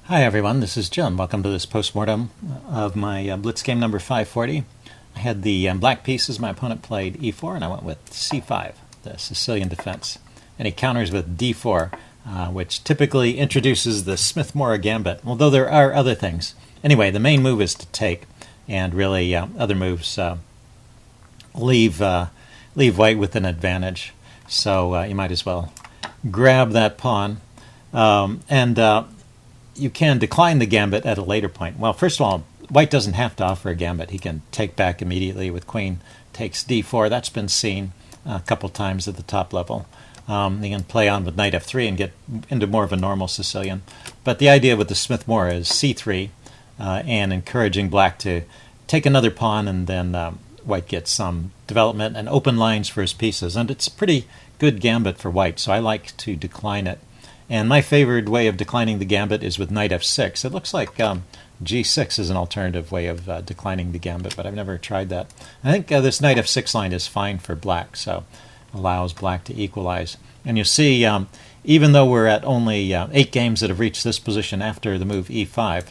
Hi everyone, this is Jim. Welcome to this postmortem of my Blitz game number 540. I had the black pieces. My opponent played e4 and I went with c5, the Sicilian defense. And he counters with d4, which typically introduces the Smith-Morra gambit, although there are other things. Anyway, the main move is to take, and really other moves leave white with an advantage. So you might as well grab that pawn. You can decline the gambit at a later point. Well, first of all, white doesn't have to offer a gambit. He can take back immediately with queen takes d4. That's been seen a couple times at the top level. He can play on with knight f3 and get into more of a normal Sicilian. But the idea with the Smith-Morra is c3 and encouraging black to take another pawn, and then white gets some development and open lines for his pieces. And it's a pretty good gambit for white, so I like to decline it. And my favored way of declining the gambit is with knight f6. It looks like g6 is an alternative way of declining the gambit, but I've never tried that. I think this knight f6 line is fine for black, so allows black to equalize. And you'll see, even though we're at only 8 games that have reached this position after the move e5,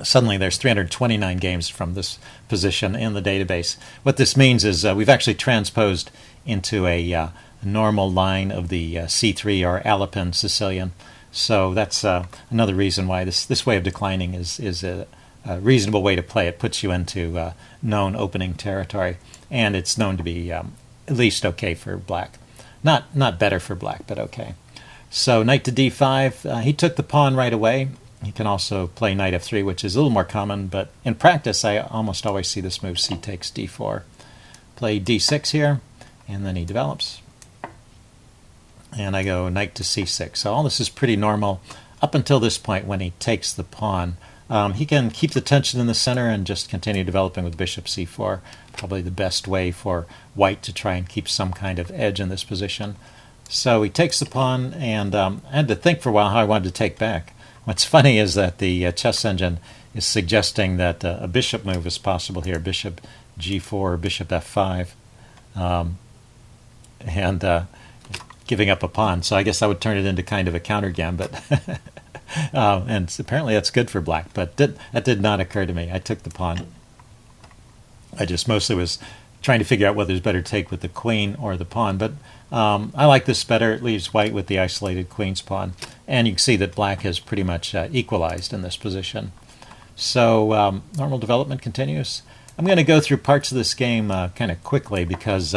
suddenly there's 329 games from this position in the database. What this means is we've actually transposed into a normal line of the c3 or Alapin Sicilian. So that's another reason why this way of declining is a reasonable way to play. It puts you into known opening territory, and it's known to be at least okay for black. Not better for black, but okay. So knight to d5. He took the pawn right away. He can also play knight f3, which is a little more common, but in practice I almost always see this move c takes d4. Play d6 here, and then he develops. And I go knight to c6. So all this is pretty normal up until this point when he takes the pawn. He can keep the tension in the center and just continue developing with bishop c4. Probably the best way for white to try and keep some kind of edge in this position. So he takes the pawn, and I had to think for a while how I wanted to take back. What's funny is that the chess engine is suggesting that a bishop move is possible here, bishop g4 or bishop f5. Giving up a pawn, so I guess I would turn it into kind of a counter gambit. And apparently that's good for black, but that did not occur to me. I took the pawn. I just mostly was trying to figure out whether it's better to take with the queen or the pawn, but I like this better. It leaves white with the isolated queen's pawn, and you can see that black has pretty much equalized in this position. So normal development continues. I'm going to go through parts of this game kind of quickly because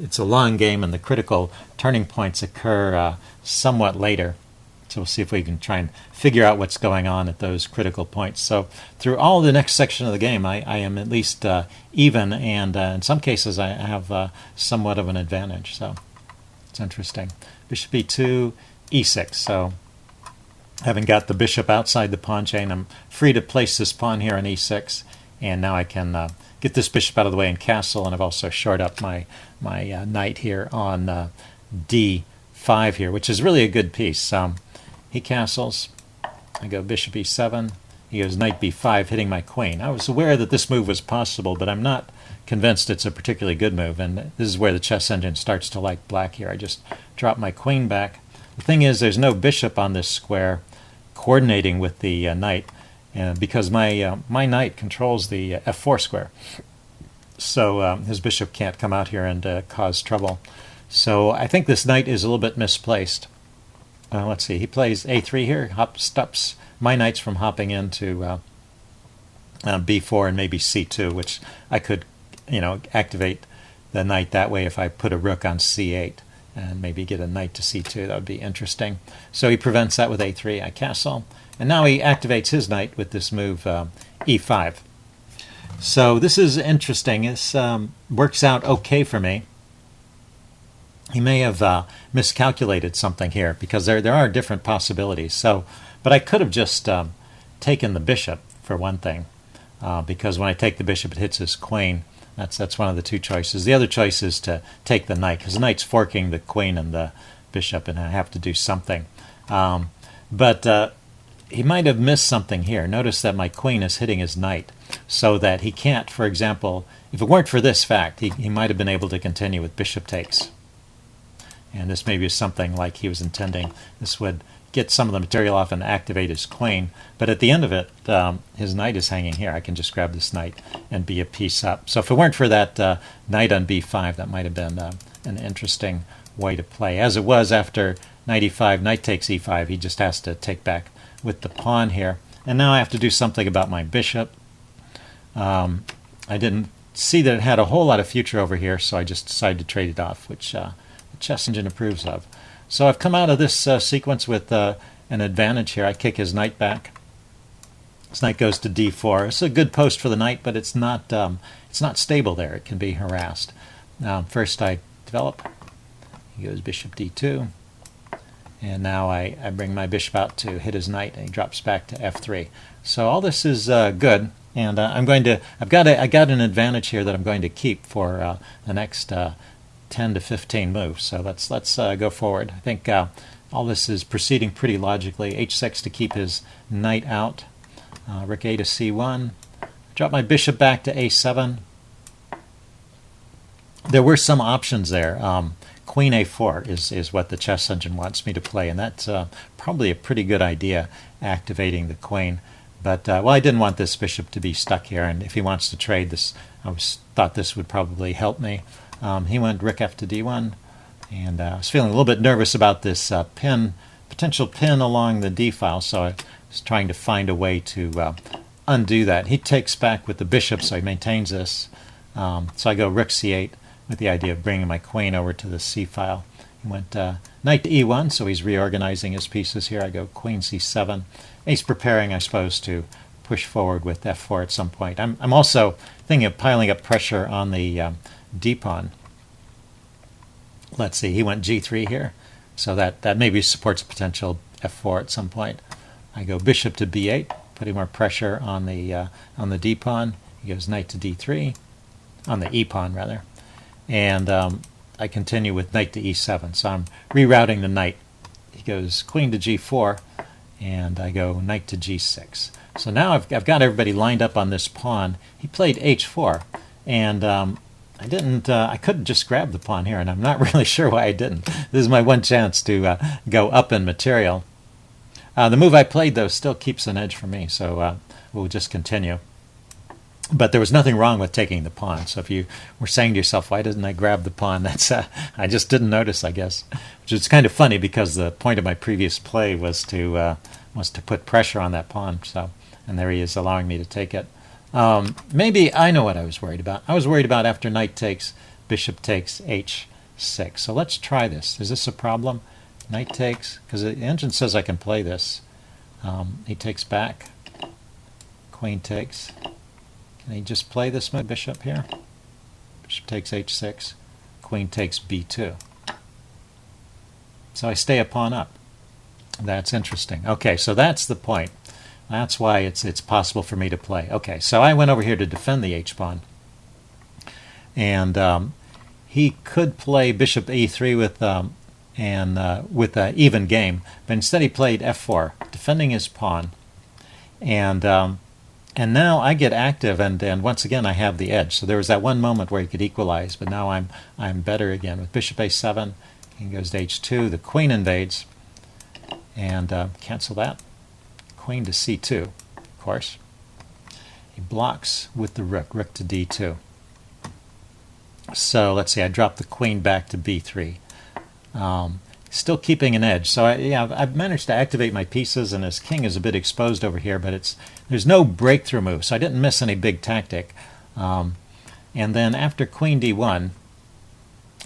it's a long game and the critical turning points occur somewhat later. So we'll see if we can try and figure out what's going on at those critical points. So through all the next section of the game, I am at least even, and in some cases I have somewhat of an advantage. So it's interesting. Bishop e2, e6. So having got the bishop outside the pawn chain, I'm free to place this pawn here on e6, and now I can get this bishop out of the way and castle, and I've also shored up my knight here on d5 here, which is really a good piece. He castles. I go bishop e7. He goes knight b5, hitting my queen. I was aware that this move was possible, but I'm not convinced it's a particularly good move, and this is where the chess engine starts to like black here. I just drop my queen back. The thing is, there's no bishop on this square coordinating with the knight, because my knight controls the f4 square. So his bishop can't come out here and cause trouble. So I think this knight is a little bit misplaced. Let's see, he plays a3 here, stops my knights from hopping into b4 and maybe c2, which I could, activate the knight that way if I put a rook on c8 and maybe get a knight to c2. That would be interesting. So he prevents that with a3. I castle. And now he activates his knight with this move e5. So this is interesting. This works out okay for me. He may have miscalculated something here because there are different possibilities. So, but I could have just taken the bishop for one thing, because when I take the bishop, it hits his queen. That's one of the two choices. The other choice is to take the knight, because the knight's forking the queen and the bishop, and I have to do something. But he might have missed something here. Notice that my queen is hitting his knight, so that he can't, for example, if it weren't for this fact, he might have been able to continue with bishop takes. And this maybe is something like he was intending. This would get some of the material off and activate his queen. But at the end of it, his knight is hanging here. I can just grab this knight and be a piece up. So if it weren't for that knight on b5, that might have been an interesting way to play. As it was, after knight e5, knight takes e5, he just has to take back with the pawn here. And now I have to do something about my bishop. I didn't see that it had a whole lot of future over here, so I just decided to trade it off, which the chess engine approves of. So I've come out of this sequence with an advantage here. I kick his knight back. His knight goes to d4. It's a good post for the knight, but it's not stable there. It can be harassed. First I develop. He goes bishop d2. And now I bring my bishop out to hit his knight, and he drops back to f3. So all this is good, and I got an advantage here that I'm going to keep for the next 10 to 15 moves. So let's go forward. I think all this is proceeding pretty logically. h6 to keep his knight out. Rook a to c1. Drop my bishop back to a7. There were some options there. Queen a4 is what the chess engine wants me to play, and that's probably a pretty good idea, activating the queen. But well, I didn't want this bishop to be stuck here, and if he wants to trade this, thought this would probably help me. He went rook f to d1, and I was feeling a little bit nervous about this potential pin along the d file, so I was trying to find a way to undo that. He takes back with the bishop, so he maintains this. So I go rook c8 with the idea of bringing my queen over to the c file. He went knight to e1, so he's reorganizing his pieces here. I go queen c7. He's preparing, I suppose, to push forward with f4 at some point. I'm also thinking of piling up pressure on the d-pawn. Let's see, he went g3 here, so that maybe supports a potential f4 at some point. I go bishop to b8, putting more pressure on the d-pawn. He goes knight to d3, on the e-pawn rather, and I continue with knight to e7. So I'm rerouting the knight. He goes queen to g4, and I go knight to g6. So now I've got everybody lined up on this pawn. He played h4, and I couldn't just grab the pawn here, and I'm not really sure why I didn't. This is my one chance to go up in material. The move I played, though, still keeps an edge for me, so we'll just continue. But there was nothing wrong with taking the pawn. So if you were saying to yourself, why didn't I grab the pawn? That's I just didn't notice, I guess. Which is kind of funny, because the point of my previous play was to put pressure on that pawn. So, and there he is allowing me to take it. Maybe I know what I was worried about. I was worried about after knight takes, bishop takes h6. So let's try this. Is this a problem? Knight takes, because the engine says I can play this. He takes back. Queen takes. Can he just play this bishop here? Bishop takes h6. Queen takes b2. So I stay a pawn up. That's interesting. Okay, so that's the point. That's why it's possible for me to play. Okay, so I went over here to defend the h-pawn. And he could play bishop e3 with an even game, but instead he played f4, defending his pawn. And now I get active, and once again I have the edge. So there was that one moment where he could equalize, but now I'm better again. With bishop a7, he goes to h2. The queen invades, and cancel that. Queen to c2, of course. He blocks with the rook, rook to d2. So let's see, I drop the queen back to b3. Still keeping an edge. So I've managed to activate my pieces, and his king is a bit exposed over here, but there's no breakthrough move, so I didn't miss any big tactic. And then after queen d1,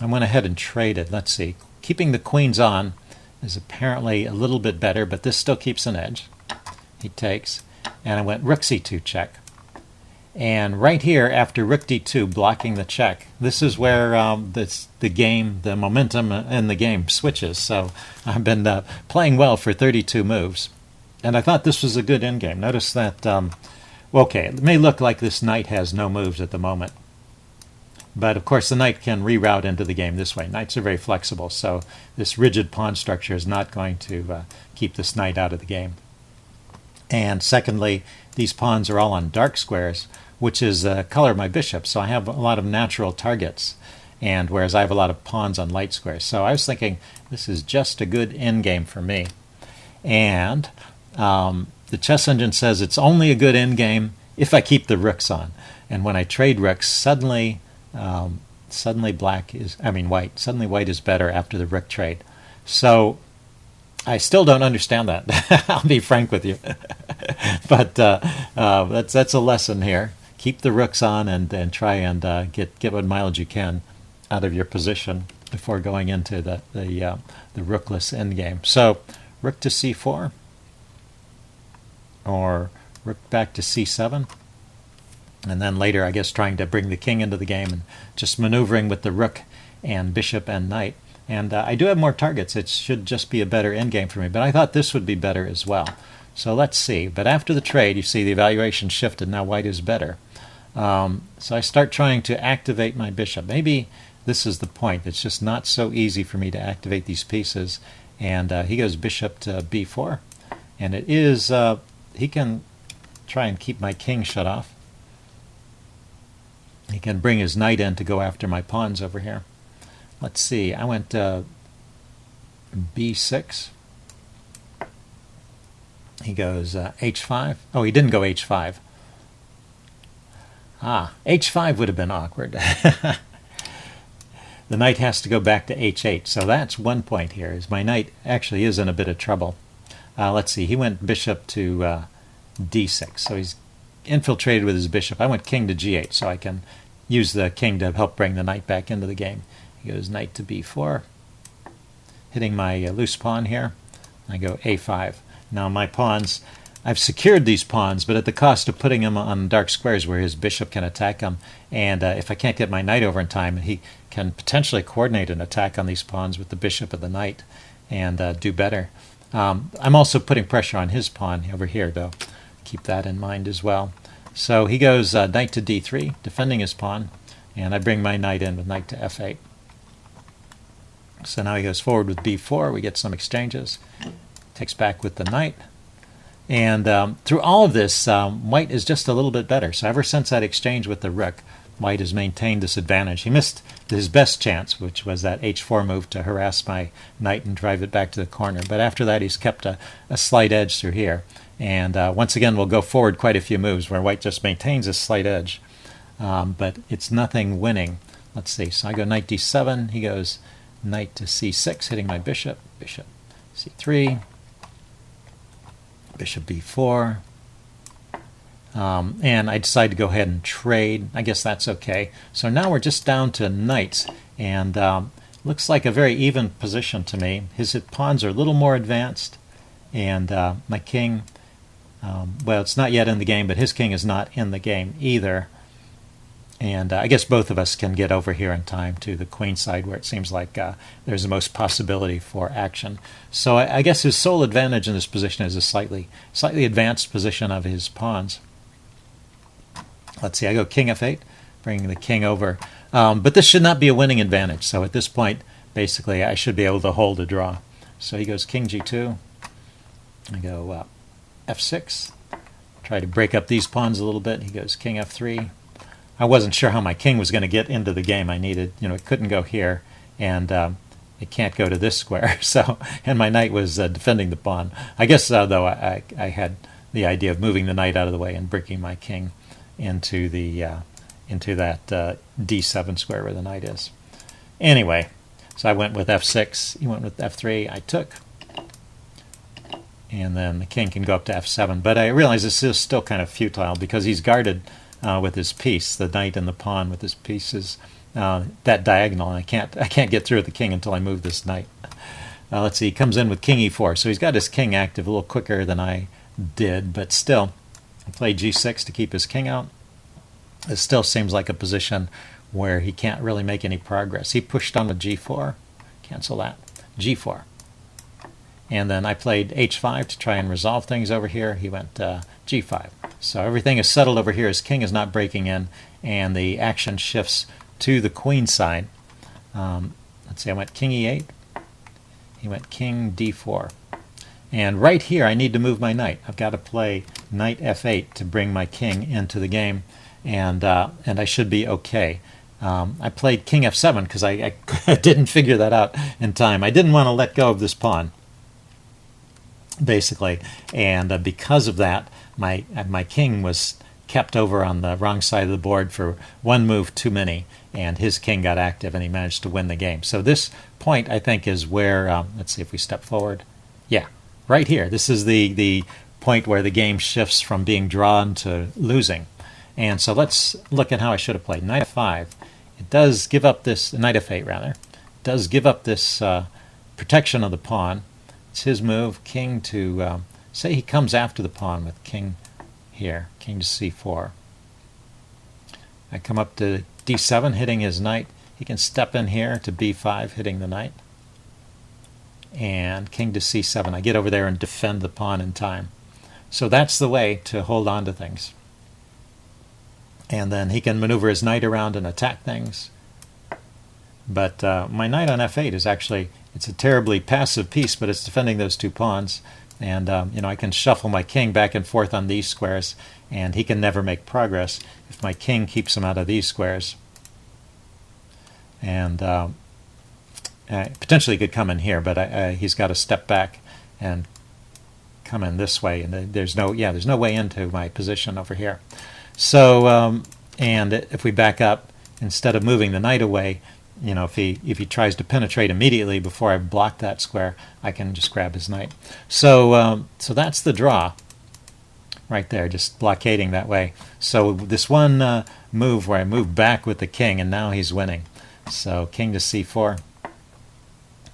I went ahead and traded. Let's see, keeping the queens on is apparently a little bit better, but this still keeps an edge. He takes, and I went rook c2 check. And right here, after rook d2, blocking the check, this is where the momentum in the game switches. So I've been playing well for 32 moves, and I thought this was a good endgame. Notice that, okay, it may look like this knight has no moves at the moment, but of course the knight can reroute into the game this way. Knights are very flexible, so this rigid pawn structure is not going to keep this knight out of the game. And secondly, these pawns are all on dark squares, which is the color of my bishop, so I have a lot of natural targets, and whereas I have a lot of pawns on light squares. So I was thinking this is just a good endgame for me. And the chess engine says it's only a good endgame if I keep the rooks on. And when I trade rooks, suddenly white is better after the rook trade. So I still don't understand that. I'll be frank with you. But that's a lesson here. Keep the rooks on and try and get what mileage you can out of your position before going into the rookless endgame. So rook to c4, or rook back to c7, and then later I guess trying to bring the king into the game and just maneuvering with the rook and bishop and knight. And I do have more targets. It should just be a better endgame for me, but I thought this would be better as well. So let's see. But after the trade, you see the evaluation shifted. Now white is better. So I start trying to activate my bishop. Maybe this is the point. It's just not so easy for me to activate these pieces. And he goes bishop to b4. And it is, he can try and keep my king shut off. He can bring his knight in to go after my pawns over here. Let's see. I went b6. He goes h5. Oh, he didn't go h5. H5 would have been awkward. The knight has to go back to h8. So that's one point here, is my knight actually is in a bit of trouble. Let's see. He went bishop to d6. So he's infiltrated with his bishop. I went king to g8, so I can use the king to help bring the knight back into the game. He goes knight to b4, hitting my loose pawn here. I go a5. Now my pawns, I've secured these pawns, but at the cost of putting them on dark squares where his bishop can attack them. And if I can't get my knight over in time, he can potentially coordinate an attack on these pawns with the bishop and the knight and do better. I'm also putting pressure on his pawn over here, though. Keep that in mind as well. So he goes knight to d3, defending his pawn, and I bring my knight in with knight to f8. So now he goes forward with b4. We get some exchanges. Takes back with the knight. And through all of this, white is just a little bit better. So ever since that exchange with the rook, white has maintained this advantage. He missed his best chance, which was that h4 move to harass my knight and drive it back to the corner. But after that, he's kept a slight edge through here. And once again, we'll go forward quite a few moves where white just maintains a slight edge. But it's nothing winning. Let's see. So I go knight d7. He goes knight to c6, hitting my bishop. Bishop c3. Bishop b4. And I decide to go ahead and trade. I guess that's okay. So now we're just down to knights. And looks like a very even position to me. His pawns are a little more advanced. And my king, well, it's not yet in the game, but his king is not in the game either. And I guess both of us can get over here in time to the queen side where it seems like there's the most possibility for action. So I guess his sole advantage in this position is a slightly advanced position of his pawns. Let's see, I go king f8, bringing the king over. But this should not be a winning advantage. So at this point, basically, I should be able to hold a draw. So he goes king g2. I go f6. Try to break up these pawns a little bit. He goes king f3. I wasn't sure how my king was going to get into the game. I needed, it couldn't go here, and it can't go to this square. So, and my knight was defending the pawn. I guess, though, I had the idea of moving the knight out of the way and breaking my king into that d7 square where the knight is. Anyway, so I went with f6. He went with f3. I took. And then the king can go up to f7. But I realize this is still kind of futile because he's guarded with his piece, the knight and the pawn with his pieces, that diagonal. And I can't get through with the king until I move this knight. Let's see, he comes in with king e4. So he's got his king active a little quicker than I did, but still, I played g6 to keep his king out. It still seems like a position where he can't really make any progress. He pushed on with g4. Cancel that. g4. And then I played h5 to try and resolve things over here. He went g5. So everything is settled over here. His king is not breaking in, and the action shifts to the queen side. Let's see, I went king e8. He went king d4. And right here, I need to move my knight. I've got to play knight f8 to bring my king into the game, and I should be okay. I played king f7 because I didn't figure that out in time. I didn't want to let go of this pawn. basically. And because of that, my king was kept over on the wrong side of the board for one move too many, and his king got active and he managed to win the game. So this point, I think, is where, let's see if we step forward. Yeah, right here. This is the point where the game shifts from being drawn to losing. And so let's look at how I should have played. Knight f5. It does give up this, knight f8 rather, does give up this protection of the pawn. It's his move, king to, say he comes after the pawn with king here, king to c4. I come up to d7, hitting his knight. He can step in here to b5, hitting the knight. And king to c7. I get over there and defend the pawn in time. So that's the way to hold on to things. And then he can maneuver his knight around and attack things. But my knight on f8 is actually, it's a terribly passive piece, but it's defending those two pawns. And you know, I can shuffle my king back and forth on these squares, and he can never make progress if my king keeps him out of these squares. And potentially could come in here, but he's got to step back and come in this way, and there's no way into my position over here. So and if we back up, instead of moving the knight away, you know, if he tries to penetrate immediately before I block that square, I can just grab his knight. So so that's the draw right there, just blockading that way. So this one move where I move back with the king, and now he's winning. So king to c4,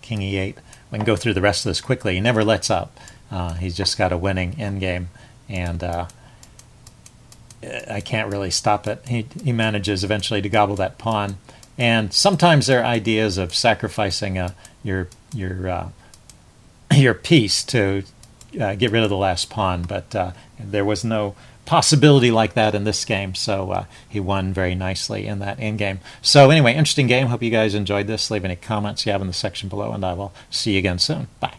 king e8. We can go through the rest of this quickly. He never lets up. He's just got a winning endgame, and I can't really stop it. He manages eventually to gobble that pawn. And sometimes there are ideas of sacrificing your piece to get rid of the last pawn, but there was no possibility like that in this game, so he won very nicely in that endgame. So anyway, interesting game. Hope you guys enjoyed this. Leave any comments you have in the section below, and I will see you again soon. Bye.